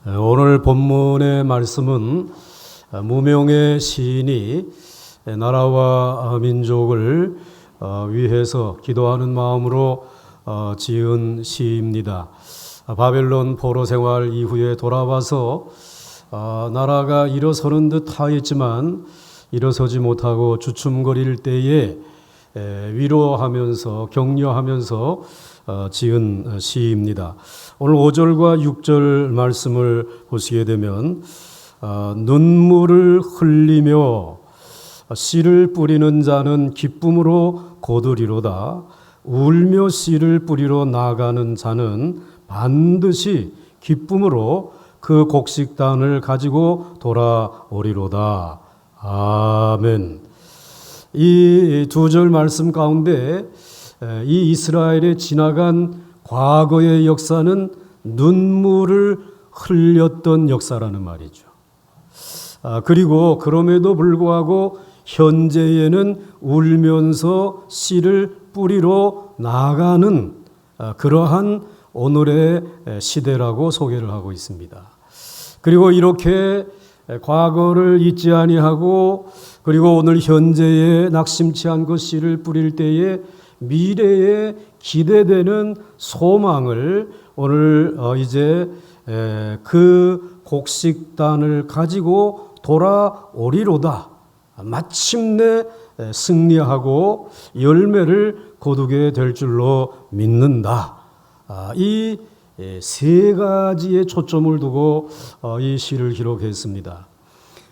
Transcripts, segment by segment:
오늘 본문의 말씀은 무명의 시인이 나라와 민족을 위해서 기도하는 마음으로 지은 시입니다. 바벨론 포로 생활 이후에 돌아와서 나라가 일어서는 듯 하였지만 일어서지 못하고 주춤거릴 때에 위로하면서 격려하면서 지은 시입니다. 오늘 5절과 6절 말씀을 보시게 되면 눈물을 흘리며 씨를 뿌리는 자는 기쁨으로 거두리로다. 울며 씨를 뿌리러 나가는 자는 반드시 기쁨으로 그 곡식단을 가지고 돌아오리로다. 아멘. 이 두 절 말씀 가운데 이 이스라엘의 지나간 과거의 역사는 눈물을 흘렸던 역사라는 말이죠. 그리고 그럼에도 불구하고 현재에는 울면서 씨를 뿌리러 나가는 그러한 오늘의 시대라고 소개를 하고 있습니다. 그리고 이렇게 과거를 잊지 아니하고 그리고 오늘 현재에 낙심치 않고 씨를 뿌릴 때에 미래에 기대되는 소망을 오늘 이제 그 곡식단을 가지고 돌아오리로다. 마침내 승리하고 열매를 거두게 될 줄로 믿는다. 이 세 가지의 초점을 두고 이 시를 기록했습니다.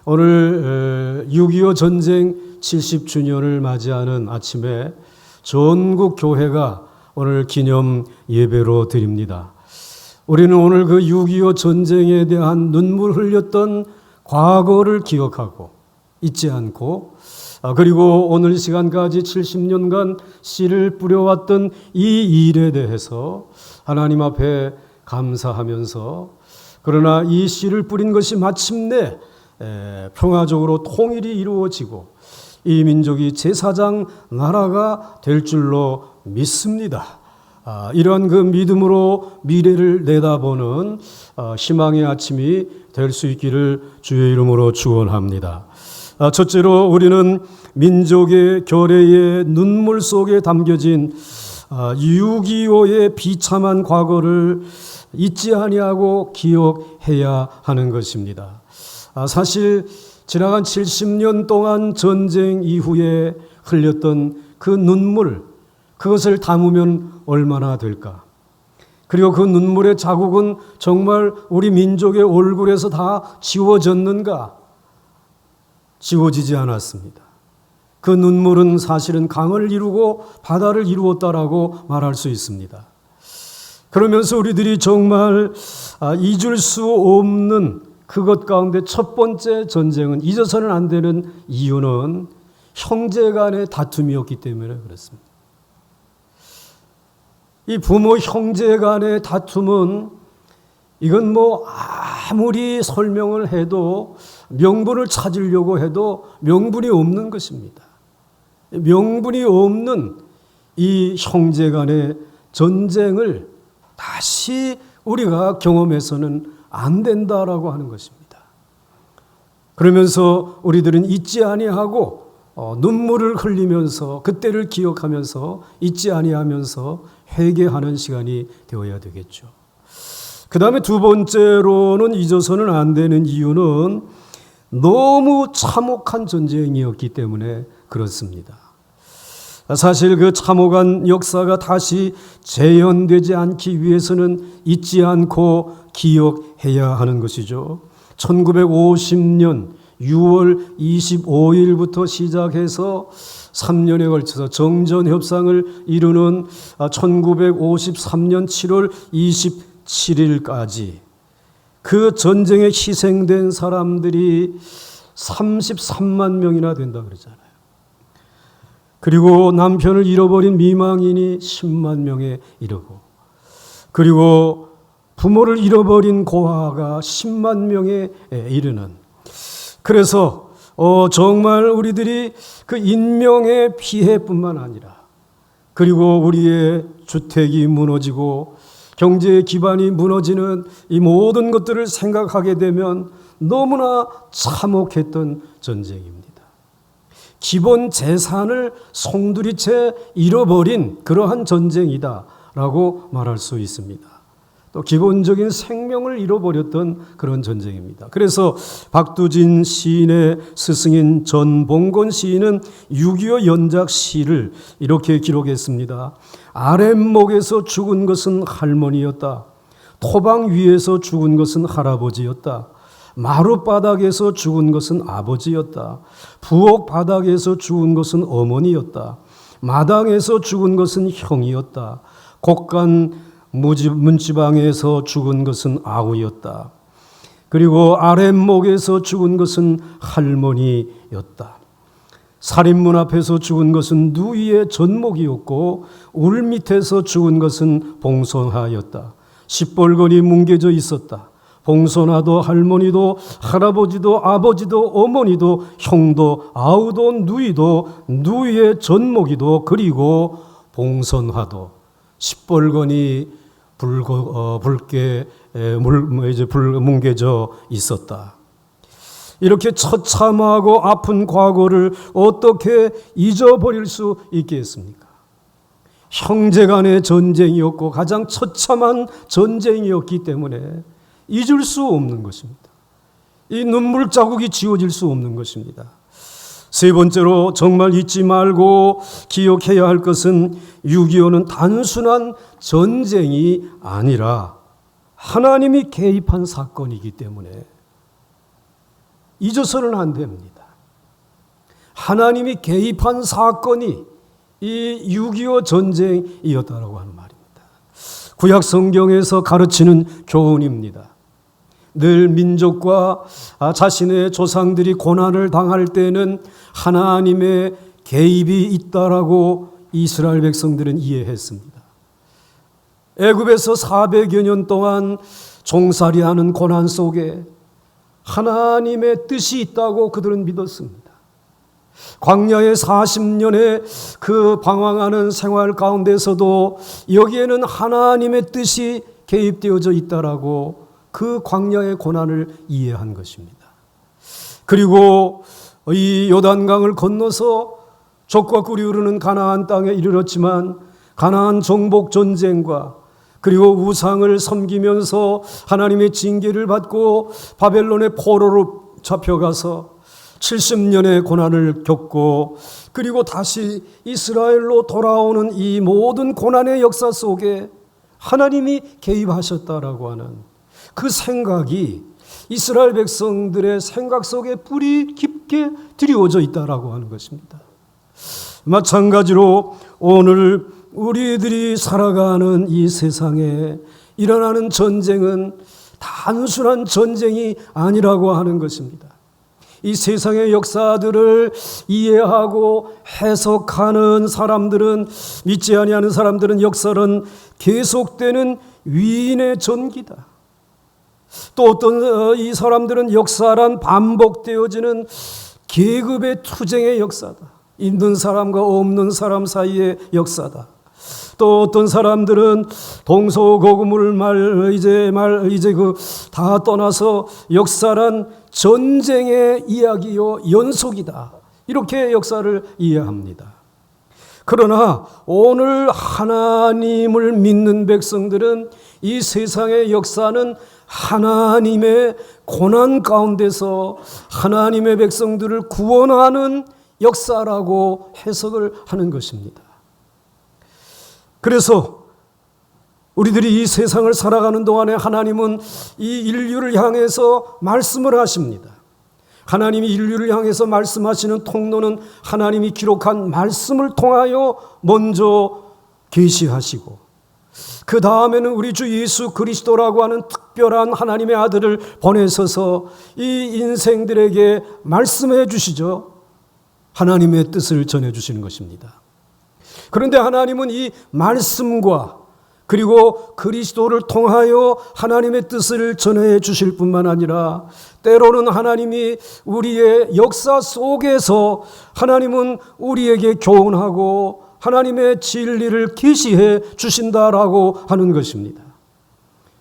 오늘 6.25 전쟁 70주년을 맞이하는 아침에 전국 교회가 오늘 기념 예배로 드립니다. 우리는 오늘 그 6.25 전쟁에 대한 눈물 흘렸던 과거를 기억하고 잊지 않고 그리고 오늘 시간까지 70년간 씨를 뿌려왔던 이 일에 대해서 하나님 앞에 감사하면서 그러나 이 씨를 뿌린 것이 마침내 평화적으로 통일이 이루어지고 이 민족이 제사장 나라가 될 줄로 믿습니다. 이러한 그 믿음으로 미래를 내다보는 희망의 아침이 될 수 있기를 주의 이름으로 축원합니다. 첫째로 우리는 민족의 결의의 눈물 속에 담겨진 6.25의 비참한 과거를 잊지 아니하고 기억해야 하는 것입니다. 사실 지나간 70년 동안 전쟁 이후에 흘렸던 그 눈물, 그것을 담으면 얼마나 될까? 그리고 그 눈물의 자국은 정말 우리 민족의 얼굴에서 다 지워졌는가? 지워지지 않았습니다. 그 눈물은 사실은 강을 이루고 바다를 이루었다라고 말할 수 있습니다. 그러면서 우리들이 정말 잊을 수 없는 그것 가운데 첫 번째 전쟁은 잊어서는 안 되는 이유는 형제 간의 다툼이었기 때문에 그렇습니다. 이 부모 형제 간의 다툼은 이건 뭐 아무리 설명을 해도 명분을 찾으려고 해도 명분이 없는 것입니다. 명분이 없는 이 형제 간의 전쟁을 다시 우리가 경험해서는 안 된다라고 하는 것입니다. 그러면서 우리들은 잊지 아니하고 눈물을 흘리면서 그때를 기억하면서 잊지 아니하면서 회개하는 시간이 되어야 되겠죠. 그 다음에 두 번째로는 잊어서는 안 되는 이유는 너무 참혹한 전쟁이었기 때문에 그렇습니다. 사실 그 참혹한 역사가 다시 재현되지 않기 위해서는 잊지 않고 기억해야 하는 것이죠. 1950년 6월 25일부터 시작해서 3년에 걸쳐서 정전협상을 이루는 1953년 7월 27일까지 그 전쟁에 희생된 사람들이 33만 명이나 된다 그러잖아요. 그리고 남편을 잃어버린 미망인이 10만 명에 이르고 그리고 부모를 잃어버린 고아가 10만 명에 이르는 그래서 정말 우리들이 그 인명의 피해뿐만 아니라 그리고 우리의 주택이 무너지고 경제의 기반이 무너지는 이 모든 것들을 생각하게 되면 너무나 참혹했던 전쟁입니다. 기본 재산을 송두리째 잃어버린 그러한 전쟁이다라고 말할 수 있습니다. 또 기본적인 생명을 잃어버렸던 그런 전쟁입니다. 그래서 박두진 시인의 스승인 전봉건 시인은 6.25 연작 시를 이렇게 기록했습니다. 아랫목에서 죽은 것은 할머니였다. 토방 위에서 죽은 것은 할아버지였다. 마룻바닥에서 죽은 것은 아버지였다. 부엌 바닥에서 죽은 것은 어머니였다. 마당에서 죽은 것은 형이었다. 곡간 문지방에서 죽은 것은 아우였다. 그리고 아랫목에서 죽은 것은 할머니였다. 살인문 앞에서 죽은 것은 누이의 전목이었고 울 밑에서 죽은 것은 봉선하였다. 시뻘건이 뭉개져 있었다. 봉선아도 할머니도 할아버지도 아버지도 어머니도 형도 아우도 누이도 누이의 전목이도 그리고 봉선화도 시뻘건이 붉게 뭉개져 있었다. 이렇게 처참하고 아픈 과거를 어떻게 잊어버릴 수 있겠습니까? 형제간의 전쟁이었고 가장 처참한 전쟁이었기 때문에 잊을 수 없는 것입니다. 이 눈물 자국이 지워질 수 없는 것입니다. 세 번째로 정말 잊지 말고 기억해야 할 것은 6.25는 단순한 전쟁이 아니라 하나님이 개입한 사건이기 때문에 잊어서는 안 됩니다. 하나님이 개입한 사건이 이 6.25 전쟁이었다라고 하는 말입니다. 구약 성경에서 가르치는 교훈입니다. 늘 민족과 자신의 조상들이 고난을 당할 때는 하나님의 개입이 있다라고 이스라엘 백성들은 이해했습니다. 애굽에서 400여 년 동안 종살이하는 고난 속에 하나님의 뜻이 있다고 그들은 믿었습니다. 광야의 40년의 그 방황하는 생활 가운데서도 여기에는 하나님의 뜻이 개입되어져 있다라고 그 광야의 고난을 이해한 것입니다. 그리고 이 요단강을 건너서 족과 꿀이 흐르는 가나안 땅에 이르렀지만 가나안 정복 전쟁과 그리고 우상을 섬기면서 하나님의 징계를 받고 바벨론의 포로로 잡혀가서 70년의 고난을 겪고 그리고 다시 이스라엘로 돌아오는 이 모든 고난의 역사 속에 하나님이 개입하셨다라고 하는 그 생각이 이스라엘 백성들의 생각 속에 뿌리 깊게 드리워져 있다라고 하는 것입니다. 마찬가지로 오늘 우리들이 살아가는 이 세상에 일어나는 전쟁은 단순한 전쟁이 아니라고 하는 것입니다. 이 세상의 역사들을 이해하고 해석하는 사람들은, 믿지 아니하는 사람들은 역사는 계속되는 위인의 전기다. 또 어떤 이 사람들은 역사란 반복되어지는 계급의 투쟁의 역사다. 있는 사람과 없는 사람 사이의 역사다. 또 어떤 사람들은 동서고금을 이제 다 떠나서 역사란 전쟁의 이야기요 연속이다. 이렇게 역사를 이해합니다. 그러나 오늘 하나님을 믿는 백성들은 이 세상의 역사는 하나님의 고난 가운데서 하나님의 백성들을 구원하는 역사라고 해석을 하는 것입니다. 그래서 우리들이 이 세상을 살아가는 동안에 하나님은 이 인류를 향해서 말씀을 하십니다. 하나님이 인류를 향해서 말씀하시는 통로는 하나님이 기록한 말씀을 통하여 먼저 계시하시고 그 다음에는 우리 주 예수 그리스도라고 하는 특별한 하나님의 아들을 보내셔서 이 인생들에게 말씀해 주시죠. 하나님의 뜻을 전해 주시는 것입니다. 그런데 하나님은 이 말씀과 그리고 그리스도를 통하여 하나님의 뜻을 전해 주실 뿐만 아니라 때로는 하나님이 우리의 역사 속에서 하나님은 우리에게 교훈하고 하나님의 진리를 계시해 주신다라고 하는 것입니다.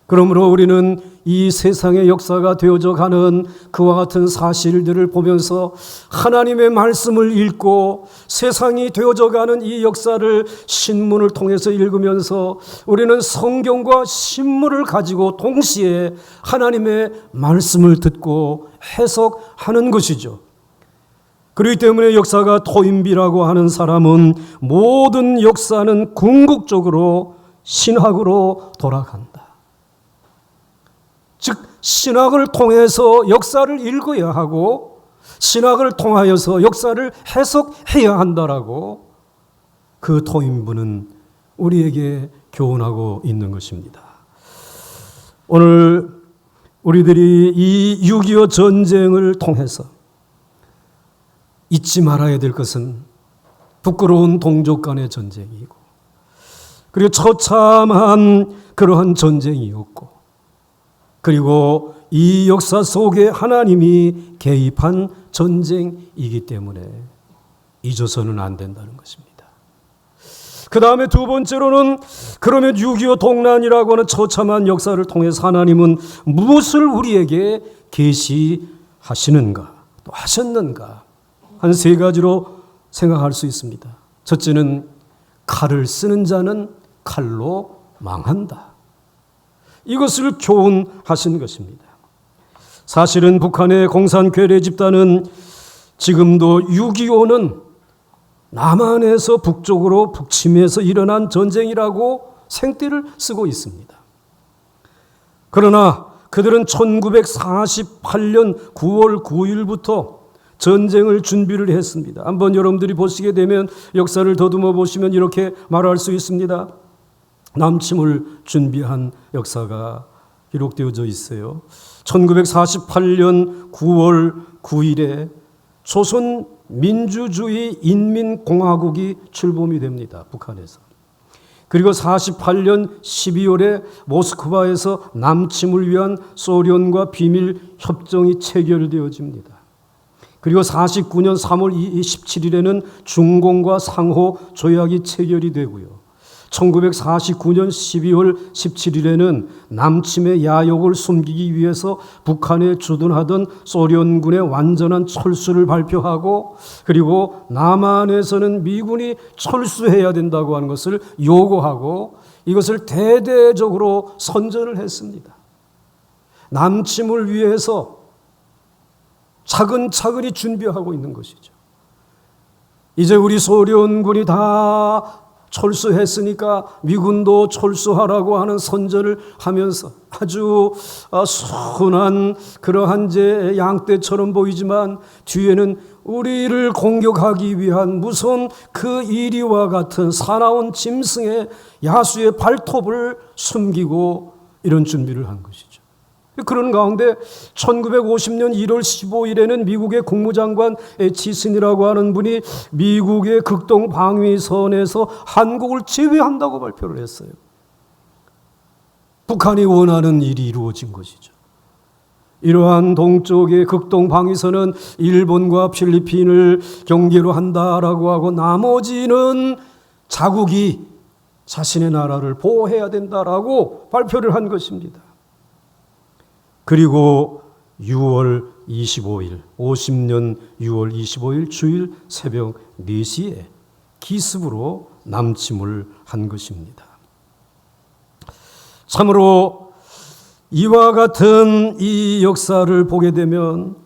그러므로 우리는 이 세상의 역사가 되어져 가는 그와 같은 사실들을 보면서 하나님의 말씀을 읽고 세상이 되어져 가는 이 역사를 신문을 통해서 읽으면서 우리는 성경과 신문을 가지고 동시에 하나님의 말씀을 듣고 해석하는 것이죠. 그렇기 때문에 역사가 토인비라고 하는 사람은 모든 역사는 궁극적으로 신학으로 돌아간다. 즉 신학을 통해서 역사를 읽어야 하고 신학을 통하여서 역사를 해석해야 한다라고 그 토인부는 우리에게 교훈하고 있는 것입니다. 오늘 우리들이 이 6.25 전쟁을 통해서 잊지 말아야 될 것은 부끄러운 동족 간의 전쟁이고 그리고 처참한 그러한 전쟁이었고 그리고 이 역사 속에 하나님이 개입한 전쟁이기 때문에 잊어서는 안 된다는 것입니다. 그 다음에 두 번째로는 그러면 6.25 동란이라고 하는 처참한 역사를 통해서 하나님은 무엇을 우리에게 계시하시는가 또 하셨는가 한 세 가지로 생각할 수 있습니다. 첫째는 칼을 쓰는 자는 칼로 망한다. 이것을 교훈하신 것입니다. 사실은 북한의 공산 괴뢰 집단은 지금도 6.25는 남한에서 북쪽으로 북침해서 일어난 전쟁이라고 생떼를 쓰고 있습니다. 그러나 그들은 1948년 9월 9일부터 전쟁을 준비를 했습니다. 한번 여러분들이 보시게 되면 역사를 더듬어 보시면 이렇게 말할 수 있습니다. 남침을 준비한 역사가 기록되어져 있어요. 1948년 9월 9일에 조선민주주의 인민공화국이 출범이 됩니다. 북한에서. 그리고 48년 12월에 모스크바에서 남침을 위한 소련과 비밀 협정이 체결되어집니다. 그리고 49년 3월 17일에는 중공과 상호 조약이 체결이 되고요. 1949년 12월 17일에는 남침의 야욕을 숨기기 위해서 북한에 주둔하던 소련군의 완전한 철수를 발표하고 그리고 남한에서는 미군이 철수해야 된다고 하는 것을 요구하고 이것을 대대적으로 선전을 했습니다. 남침을 위해서 차근차근히 준비하고 있는 것이죠. 이제 우리 소련군이 다 철수했으니까 미군도 철수하라고 하는 선전을 하면서 아주 순한 그러한 제 양떼처럼 보이지만 뒤에는 우리를 공격하기 위한 무서운 그 이리와 같은 사나운 짐승의 야수의 발톱을 숨기고 이런 준비를 한 것이죠. 그런 가운데 1950년 1월 15일에는 미국의 국무장관 에치슨이라고 하는 분이 미국의 극동 방위선에서 한국을 제외한다고 발표를 했어요. 북한이 원하는 일이 이루어진 것이죠. 이러한 동쪽의 극동 방위선은 일본과 필리핀을 경계로 한다라고 하고 나머지는 자국이 자신의 나라를 보호해야 된다라고 발표를 한 것입니다. 그리고 6월 25일, 50년 6월 25일 주일 새벽 4시에 기습으로 남침을 한 것입니다. 참으로 이와 같은 이 역사를 보게 되면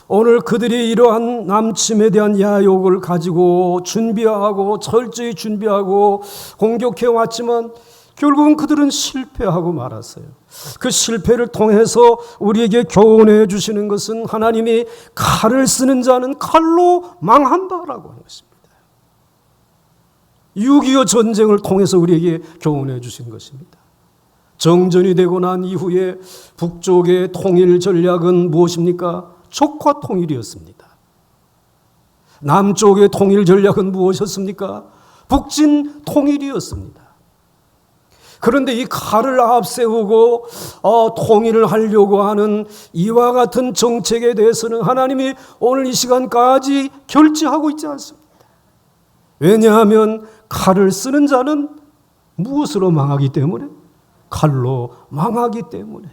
오늘 그들이 이러한 남침에 대한 야욕을 가지고 준비하고 철저히 준비하고 공격해 왔지만 결국은 그들은 실패하고 말았어요. 그 실패를 통해서 우리에게 교훈해 주시는 것은 하나님이 칼을 쓰는 자는 칼로 망한다라고 하는 것입니다. 6.25 전쟁을 통해서 우리에게 교훈해 주신 것입니다. 정전이 되고 난 이후에 북쪽의 통일 전략은 무엇입니까? 적화 통일이었습니다. 남쪽의 통일 전략은 무엇이었습니까? 북진 통일이었습니다. 그런데 이 칼을 앞세우고 통일을 하려고 하는 이와 같은 정책에 대해서는 하나님이 오늘 이 시간까지 결재하고 있지 않습니다. 왜냐하면 칼을 쓰는 자는 무엇으로 망하기 때문에 칼로 망하기 때문에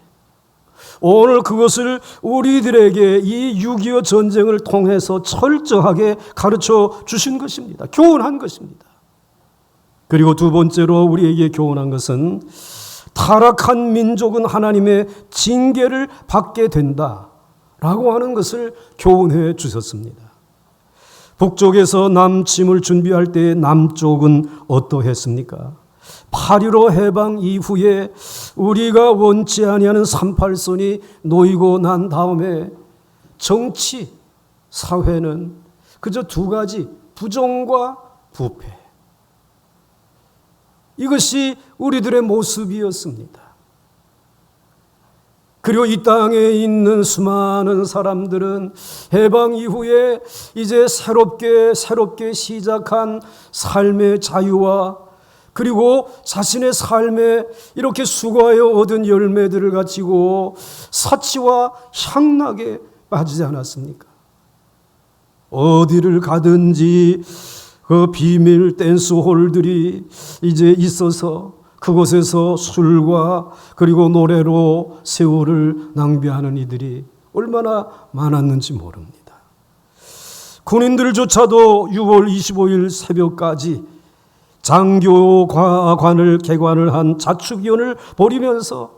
오늘 그것을 우리들에게 이 6.25 전쟁을 통해서 철저하게 가르쳐 주신 것입니다. 교훈한 것입니다. 그리고 두 번째로 우리에게 교훈한 것은 타락한 민족은 하나님의 징계를 받게 된다라고 하는 것을 교훈해 주셨습니다. 북쪽에서 남침을 준비할 때 남쪽은 어떠했습니까? 8.15 해방 이후에 우리가 원치 아니하는 38선이 놓이고 난 다음에 정치, 사회는 그저 두 가지, 부정과 부패. 이것이 우리들의 모습이었습니다. 그리고 이 땅에 있는 수많은 사람들은 해방 이후에 이제 새롭게 시작한 삶의 자유와 그리고 자신의 삶에 이렇게 수고하여 얻은 열매들을 가지고 사치와 향락에 빠지지 않았습니까? 어디를 가든지 그 비밀 댄스홀들이 이제 있어서 그곳에서 술과 그리고 노래로 세월을 낭비하는 이들이 얼마나 많았는지 모릅니다. 군인들조차도 6월 25일 새벽까지 장교관을 개관을 한 자축위원을 벌이면서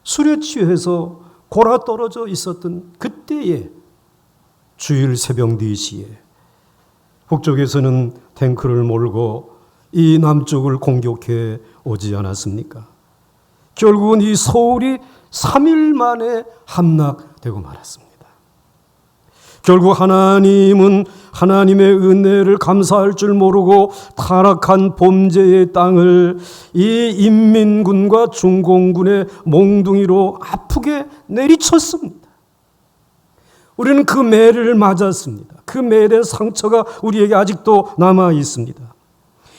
술에 취해서 골아 떨어져 있었던 그때에 주일 새벽 4시에 북쪽에서는 탱크를 몰고 이 남쪽을 공격해 오지 않았습니까? 결국은 이 서울이 3일 만에 함락되고 말았습니다. 결국 하나님은 하나님의 은혜를 감사할 줄 모르고 타락한 범죄의 땅을 이 인민군과 중공군의 몽둥이로 아프게 내리쳤습니다. 우리는 그 매를 맞았습니다. 그 매에 대한 상처가 우리에게 아직도 남아 있습니다.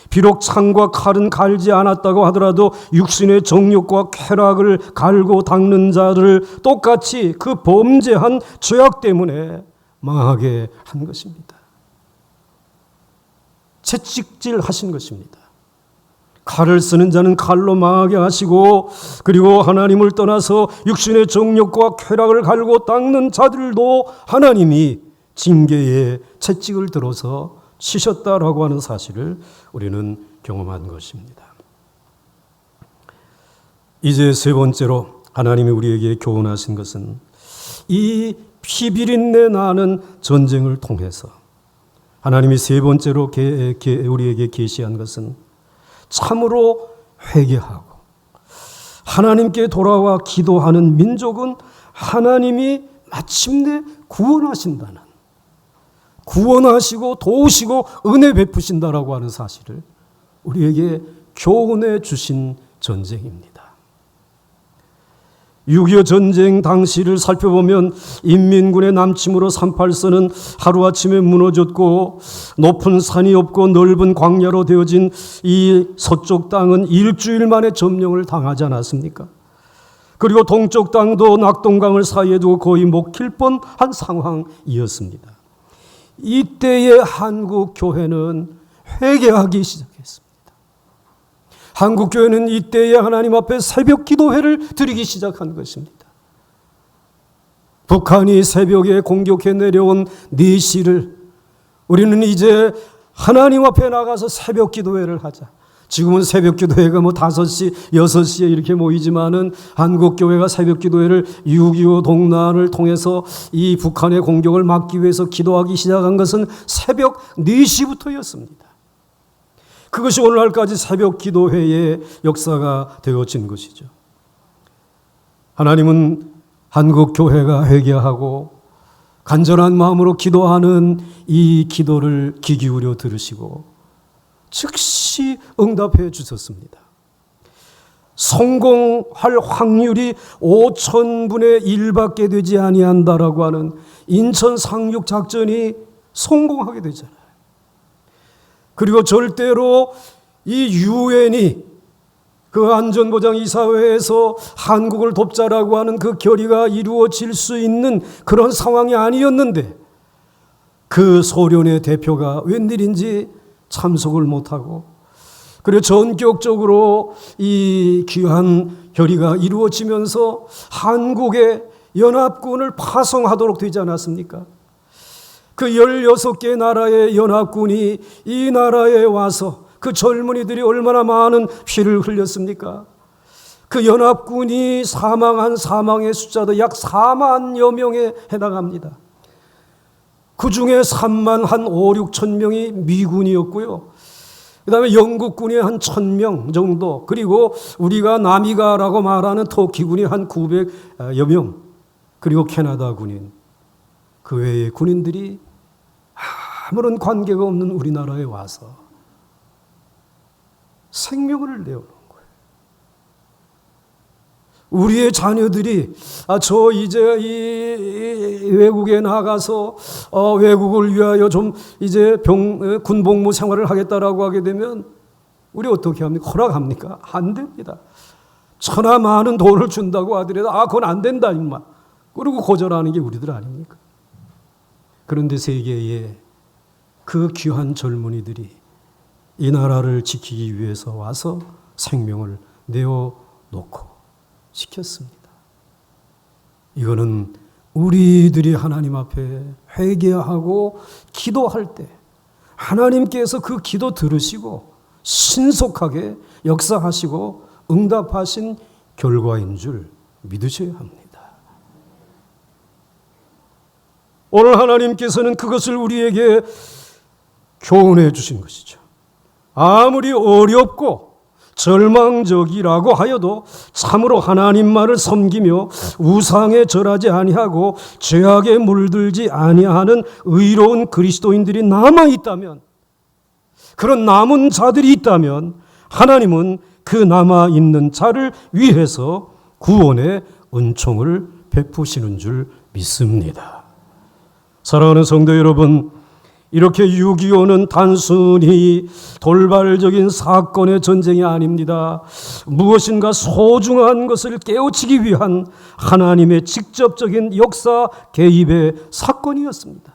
비록 창과 칼은 갈지 않았다고 하더라도 육신의 정욕과 쾌락을 갈고 닦는 자들을 똑같이 그 범죄한 죄악 때문에 망하게 한 것입니다. 채찍질 하신 것입니다. 칼을 쓰는 자는 칼로 망하게 하시고 그리고 하나님을 떠나서 육신의 정욕과 쾌락을 갈고 닦는 자들도 하나님이 징계의 채찍을 들어서 치셨다라고 하는 사실을 우리는 경험한 것입니다. 이제 세 번째로 하나님이 우리에게 교훈하신 것은 이 피비린내 나는 전쟁을 통해서 하나님이 세 번째로 우리에게 계시한 것은 참으로 회개하고 하나님께 돌아와 기도하는 민족은 하나님이 마침내 구원하신다는, 구원하시고 도우시고 은혜 베푸신다라고 하는 사실을 우리에게 교훈해 주신 전쟁입니다. 6.25 전쟁 당시를 살펴보면 인민군의 남침으로 38선은 하루아침에 무너졌고 높은 산이 없고 넓은 광야로 되어진 이 서쪽 땅은 일주일 만에 점령을 당하지 않았습니까? 그리고 동쪽 땅도 낙동강을 사이에 두고 거의 먹힐 뻔한 상황이었습니다. 이때의 한국 교회는 회개하기 시작했습니다. 한국 교회는 이때에 하나님 앞에 새벽 기도회를 드리기 시작한 것입니다. 북한이 새벽에 공격해 내려온 4시를 우리는 이제 하나님 앞에 나가서 새벽 기도회를 하자. 지금은 새벽 기도회가 5시, 6시에 이렇게 모이지만은 한국 교회가 새벽 기도회를 6.25 동란을 통해서 이 북한의 공격을 막기 위해서 기도하기 시작한 것은 새벽 4시부터였습니다. 그것이 오늘날까지 새벽 기도회의 역사가 되어진 것이죠. 하나님은 한국 교회가 회개하고 간절한 마음으로 기도하는 이 기도를 귀 기울여 들으시고 즉시 응답해 주셨습니다. 성공할 확률이 5,000분의 1밖에 되지 아니한다라고 하는 인천 상륙 작전이 성공하게 되잖아요. 그리고 절대로 이 유엔이 그 안전보장이사회에서 한국을 돕자라고 하는 그 결의가 이루어질 수 있는 그런 상황이 아니었는데 그 소련의 대표가 웬일인지 참석을 못하고 그리고 전격적으로 이 귀한 결의가 이루어지면서 한국의 연합군을 파송하도록 되지 않았습니까? 그 16개 나라의 연합군이 이 나라에 와서 그 젊은이들이 얼마나 많은 피를 흘렸습니까? 그 연합군이 사망한 사망의 숫자도 약 4만여 명에 해당합니다. 그 중에 3만 한 5, 6천 명이 미군이었고요. 그 다음에 영국군이 한 1,000명 정도, 그리고 우리가 나미가라고 말하는 터키군이 한 900여 명, 그리고 캐나다 군인, 그 외의 군인들이 아무런 관계가 없는 우리나라에 와서 생명을 내어놓은 거예요. 우리의 자녀들이 저 이제 이 외국에 나가서 외국을 위하여 좀 이제 군복무 생활을 하겠다라고 하게 되면 우리 어떻게 합니까? 허락합니까? 안 됩니다. 천하 많은 돈을 준다고 하더라도 그건 안 된다 임마. 그리고 거절하는 게 우리들 아닙니까? 그런데 세계에 그 귀한 젊은이들이 이 나라를 지키기 위해서 와서 생명을 내어놓고 지켰습니다. 이거는 우리들이 하나님 앞에 회개하고 기도할 때 하나님께서 그 기도 들으시고 신속하게 역사하시고 응답하신 결과인 줄 믿으셔야 합니다. 오늘 하나님께서는 그것을 우리에게 교훈해 주신 것이죠. 아무리 어렵고 절망적이라고 하여도 참으로 하나님만을 섬기며 우상에 절하지 아니하고 죄악에 물들지 아니하는 의로운 그리스도인들이 남아있다면, 그런 남은 자들이 있다면 하나님은 그 남아있는 자를 위해서 구원의 은총을 베푸시는 줄 믿습니다. 사랑하는 성도 여러분, 이렇게 6.25는 단순히 돌발적인 사건의 전쟁이 아닙니다. 무엇인가 소중한 것을 깨우치기 위한 하나님의 직접적인 역사 개입의 사건이었습니다.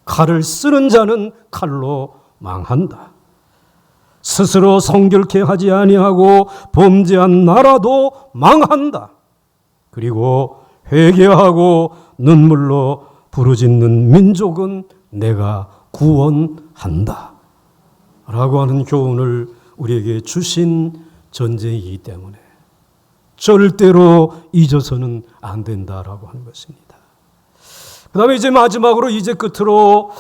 칼을 쓰는 자는 칼로 망한다. 스스로 성결케 하지 아니하고 범죄한 나라도 망한다. 그리고 회개하고 눈물로 부르짖는 민족은 내가 구원한다 라고 하는 교훈을 우리에게 주신 전쟁이기 때문에 절대로 잊어서는 안 된다라고 하는 것입니다. 그 다음에 이제 마지막으로 이제 끝으로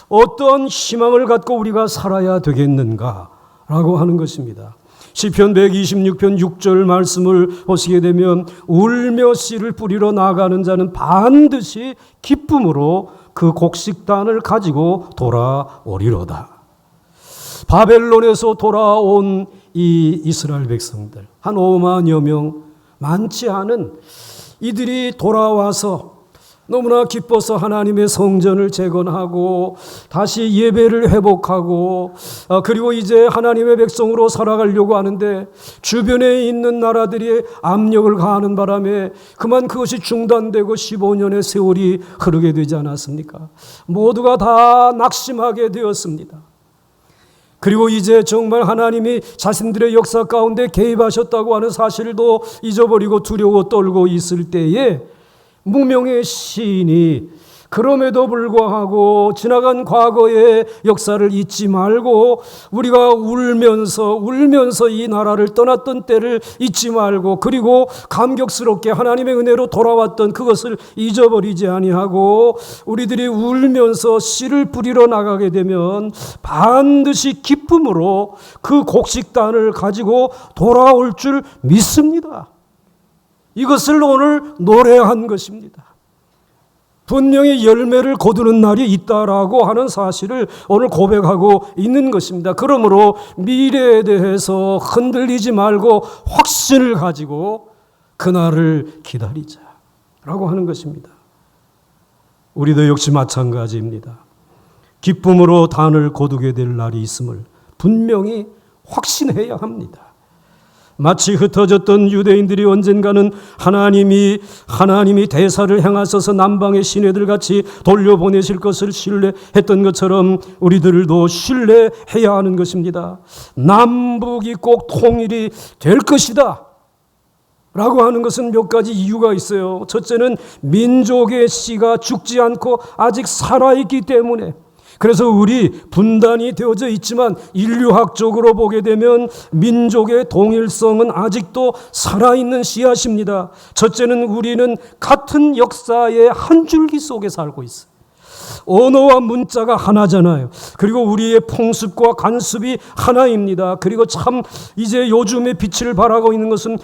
어떤 희망을 갖고 우리가 살아야 되겠는가라고 하는 것입니다. 시편 126편 6절 말씀을 보시게 되면 울며 씨를 뿌리러 나가는 자는 반드시 기쁨으로 그 곡식단을 가지고 돌아오리로다. 바벨론에서 돌아온 이 이스라엘 백성들 한 5만여 명, 많지 않은 이들이 돌아와서 너무나 기뻐서 하나님의 성전을 재건하고 다시 예배를 회복하고 그리고 이제 하나님의 백성으로 살아가려고 하는데 주변에 있는 나라들이 압력을 가하는 바람에 그만 그것이 중단되고 15년의 세월이 흐르게 되지 않았습니까? 모두가 다 낙심하게 되었습니다. 그리고 이제 정말 하나님이 자신들의 역사 가운데 개입하셨다고 하는 사실도 잊어버리고 두려워 떨고 있을 때에 무명의 시인이 그럼에도 불구하고 지나간 과거의 역사를 잊지 말고 우리가 울면서 이 나라를 떠났던 때를 잊지 말고 그리고 감격스럽게 하나님의 은혜로 돌아왔던 그것을 잊어버리지 아니하고 우리들이 울면서 씨를 뿌리러 나가게 되면 반드시 기쁨으로 그 곡식단을 가지고 돌아올 줄 믿습니다. 이것을 오늘 노래한 것입니다. 분명히 열매를 거두는 날이 있다라고 하는 사실을 오늘 고백하고 있는 것입니다. 그러므로 미래에 대해서 흔들리지 말고 확신을 가지고 그날을 기다리자라고 하는 것입니다. 우리도 역시 마찬가지입니다. 기쁨으로 단을 거두게 될 날이 있음을 분명히 확신해야 합니다. 마치 흩어졌던 유대인들이 언젠가는 하나님이 대사를 행하셔서 남방의 시내들 같이 돌려보내실 것을 신뢰했던 것처럼 우리들도 신뢰해야 하는 것입니다. 남북이 꼭 통일이 될 것이다 라고 하는 것은 몇 가지 이유가 있어요. 첫째는 민족의 씨가 죽지 않고 아직 살아있기 때문에, 그래서 우리 분단이 되어져 있지만 인류학적으로 보게 되면 민족의 동일성은 아직도 살아있는 씨앗입니다. 첫째는 우리는 같은 역사의 한 줄기 속에 살고 있어요. 언어와 문자가 하나잖아요. 그리고 우리의 풍습과 관습이 하나입니다. 그리고 참 이제 요즘의 빛을 발하고 있는 것은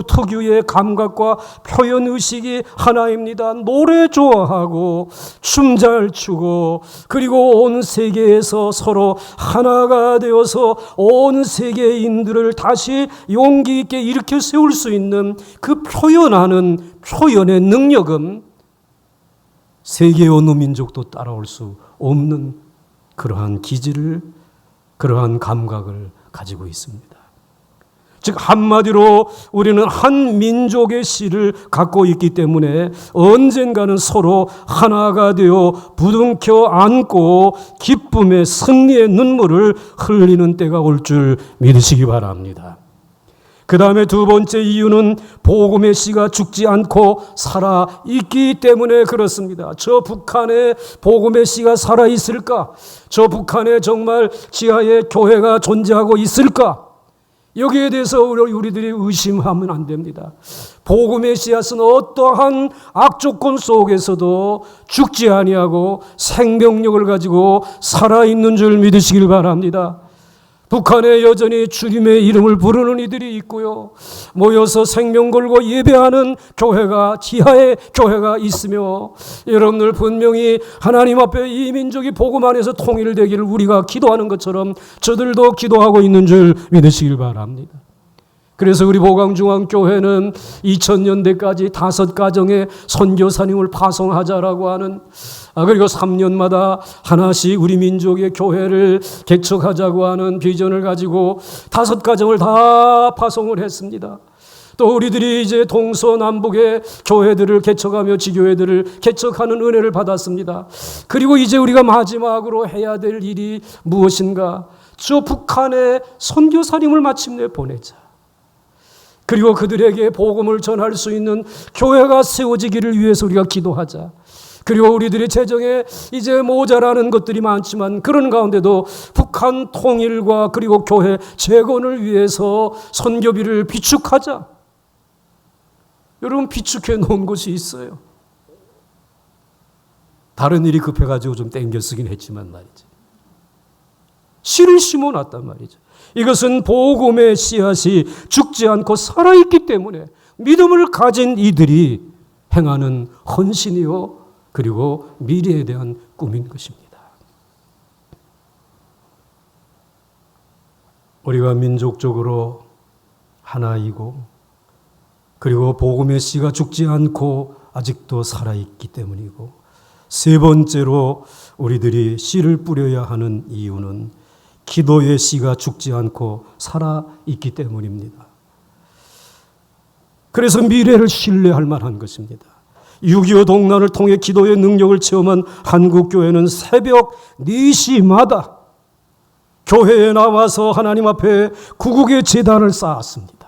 특유의 감각과 표현 의식이 하나입니다. 노래 좋아하고 춤 잘 추고, 그리고 온 세계에서 서로 하나가 되어서 온 세계인들을 다시 용기 있게 일으켜 세울 수 있는 그 표현의 능력은 세계의 어느 민족도 따라올 수 없는 그러한 기질을, 그러한 감각을 가지고 있습니다. 즉 한마디로 우리는 한 민족의 씨를 갖고 있기 때문에 언젠가는 서로 하나가 되어 부둥켜 안고 기쁨의 승리의 눈물을 흘리는 때가 올 줄 믿으시기 바랍니다. 그 다음에 두 번째 이유는 복음의 씨가 죽지 않고 살아있기 때문에 그렇습니다. 저 북한에 복음의 씨가 살아있을까? 저 북한에 정말 지하에 교회가 존재하고 있을까? 여기에 대해서 우리들이 의심하면 안 됩니다. 복음의 씨앗은 어떠한 악조건 속에서도 죽지 아니하고 생명력을 가지고 살아있는 줄 믿으시길 바랍니다. 북한에 여전히 주님의 이름을 부르는 이들이 있고요, 모여서 생명 걸고 예배하는 교회가, 지하에 교회가 있으며, 여러분들 분명히 하나님 앞에 이 민족이 복음 안에서 통일되기를 우리가 기도하는 것처럼 저들도 기도하고 있는 줄 믿으시길 바랍니다. 그래서 우리 보강중앙교회는 2000년대까지 5가정의 선교사님을 파송하자라고 하는, 그리고 3년마다 하나씩 우리 민족의 교회를 개척하자고 하는 비전을 가지고 5가정을 다 파송을 했습니다. 또 우리들이 이제 동서남북의 교회들을 개척하며 지교회들을 개척하는 은혜를 받았습니다. 그리고 이제 우리가 마지막으로 해야 될 일이 무엇인가? 저 북한에 선교사님을 마침내 보내자. 그리고 그들에게 복음을 전할 수 있는 교회가 세워지기를 위해서 우리가 기도하자. 그리고 우리들의 재정에 이제 모자라는 것들이 많지만 그런 가운데도 북한 통일과 그리고 교회 재건을 위해서 선교비를 비축하자. 여러분, 비축해 놓은 곳이 있어요. 다른 일이 급해가지고 좀 땡겨 쓰긴 했지만 말이죠. 씨를 심어놨단 말이죠. 이것은 복음의 씨앗이 죽지 않고 살아있기 때문에 믿음을 가진 이들이 행하는 헌신이요, 그리고 미래에 대한 꿈인 것입니다. 우리가 민족적으로 하나이고, 그리고 복음의 씨가 죽지 않고 아직도 살아있기 때문이고, 세 번째로 우리들이 씨를 뿌려야 하는 이유는 기도의 씨가 죽지 않고 살아있기 때문입니다. 그래서 미래를 신뢰할 만한 것입니다. 6.25 동란을 통해 기도의 능력을 체험한 한국교회는 새벽 4시마다 교회에 나와서 하나님 앞에 구국의 제단을 쌓았습니다.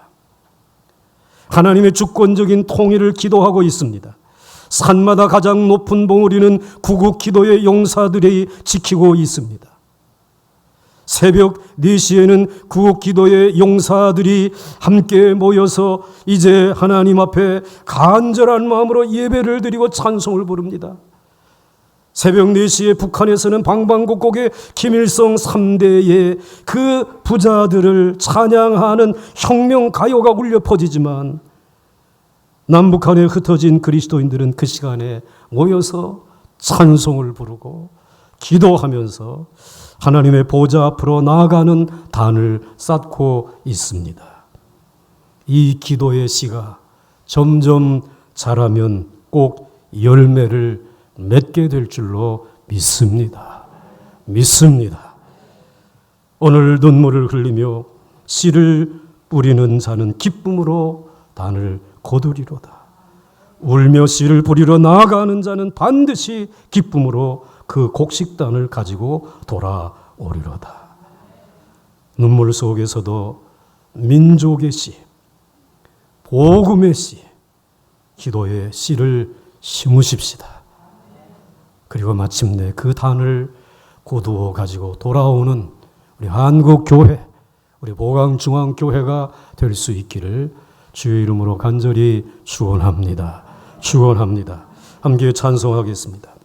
하나님의 주권적인 통일을 기도하고 있습니다. 산마다 가장 높은 봉우리는 구국 기도의 용사들이 지키고 있습니다. 새벽 4시에는 구국 기도의 용사들이 함께 모여서 이제 하나님 앞에 간절한 마음으로 예배를 드리고 찬송을 부릅니다. 새벽 4시에 북한에서는 방방곡곡에 김일성 3대의 그 부자들을 찬양하는 혁명 가요가 울려 퍼지지만 남북한에 흩어진 그리스도인들은 그 시간에 모여서 찬송을 부르고 기도하면서 하나님의 보좌 앞으로 나아가는 단을 쌓고 있습니다. 이 기도의 씨가 점점 자라면 꼭 열매를 맺게 될 줄로 믿습니다. 믿습니다. 오늘 눈물을 흘리며 씨를 뿌리는 자는 기쁨으로 단을 거두리로다. 울며 씨를 뿌리러 나아가는 자는 반드시 기쁨으로 그 곡식단을 가지고 돌아오리로다. 눈물 속에서도 민족의 씨, 복음의 씨, 기도의 씨를 심으십시다. 그리고 마침내 그 단을 거두어 가지고 돌아오는 우리 한국교회, 우리 보강중앙교회가 될 수 있기를 주의 이름으로 간절히 축원합니다. 축원합니다. 함께 찬송하겠습니다.